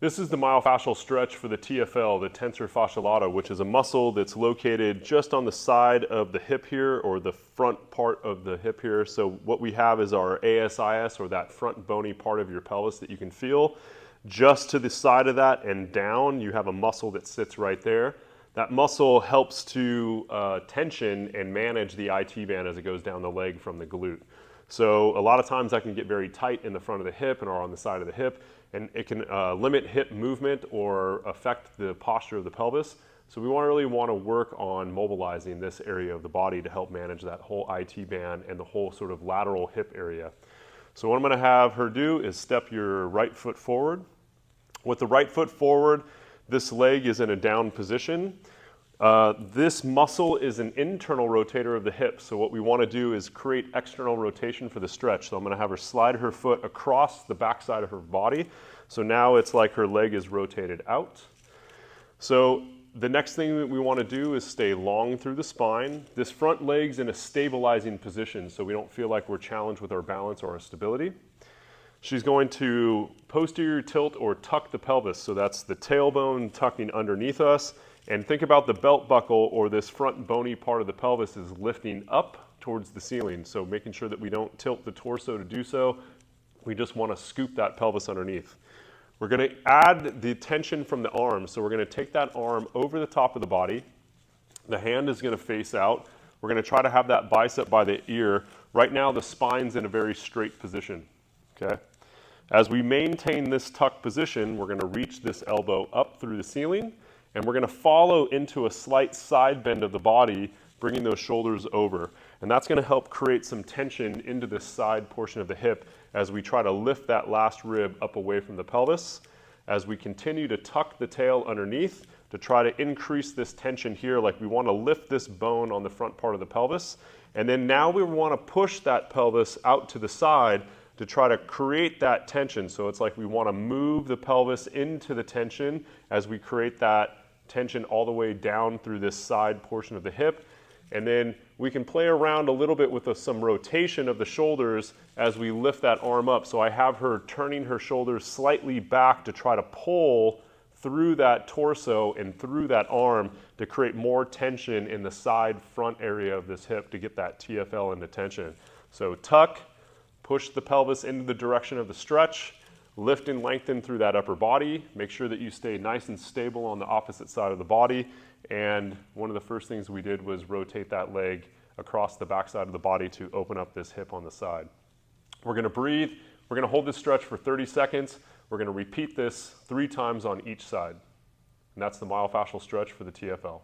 This is the myofascial stretch for the TFL, the Tensor Fascial Lata, which is a muscle that's located just on the side of the hip here, or the front part of the hip here. So what we have is our ASIS, or that front bony part of your pelvis that you can feel. Just to the side of that and down, you have a muscle that sits right there. That muscle helps to tension and manage the IT band as it goes down the leg from the glute. So a lot of times that can get very tight in the front of the hip and or on the side of the hip, and it can limit hip movement or affect the posture of the pelvis. So we really want to work on mobilizing this area of the body to help manage that whole IT band and the whole sort of lateral hip area. So what I'm going to have her do is step your right foot forward. With the right foot forward, this leg is in a down position. This muscle is an internal rotator of the hip, so what we want to do is create external rotation for the stretch. So I'm going to have her slide her foot across the backside of her body. So now it's like her leg is rotated out. So the next thing that we want to do is stay long through the spine. This front leg's in a stabilizing position, so we don't feel like we're challenged with our balance or our stability. She's going to posterior tilt or tuck the pelvis, so that's the tailbone tucking underneath us. And think about the belt buckle, or this front bony part of the pelvis is lifting up towards the ceiling. So making sure that we don't tilt the torso to do so. We just want to scoop that pelvis underneath. We're going to add the tension from the arm. So we're going to take that arm over the top of the body. The hand is going to face out. We're going to try to have that bicep by the ear. Right now the spine's in a very straight position. Okay? As we maintain this tuck position, we're going to reach this elbow up through the ceiling. And we're going to follow into a slight side bend of the body, bringing those shoulders over. And that's going to help create some tension into the side portion of the hip as we try to lift that last rib up away from the pelvis. As we continue to tuck the tail underneath to try to increase this tension here, like we want to lift this bone on the front part of the pelvis. And then now we want to push that pelvis out to the side to try to create that tension. So it's like we want to move the pelvis into the tension as we create that tension all the way down through this side portion of the hip. And then we can play around a little bit with some rotation of the shoulders as we lift that arm up. So I have her turning her shoulders slightly back to try to pull through that torso and through that arm to create more tension in the side front area of this hip to get that TFL into tension. So tuck, push the pelvis into the direction of the stretch, lift and lengthen through that upper body. Make sure that you stay nice and stable on the opposite side of the body. And one of the first things we did was rotate that leg across the backside of the body to open up this hip on the side. We're going to breathe. We're going to hold this stretch for 30 seconds. We're going to repeat this 3 times on each side. And that's the myofascial stretch for the TFL.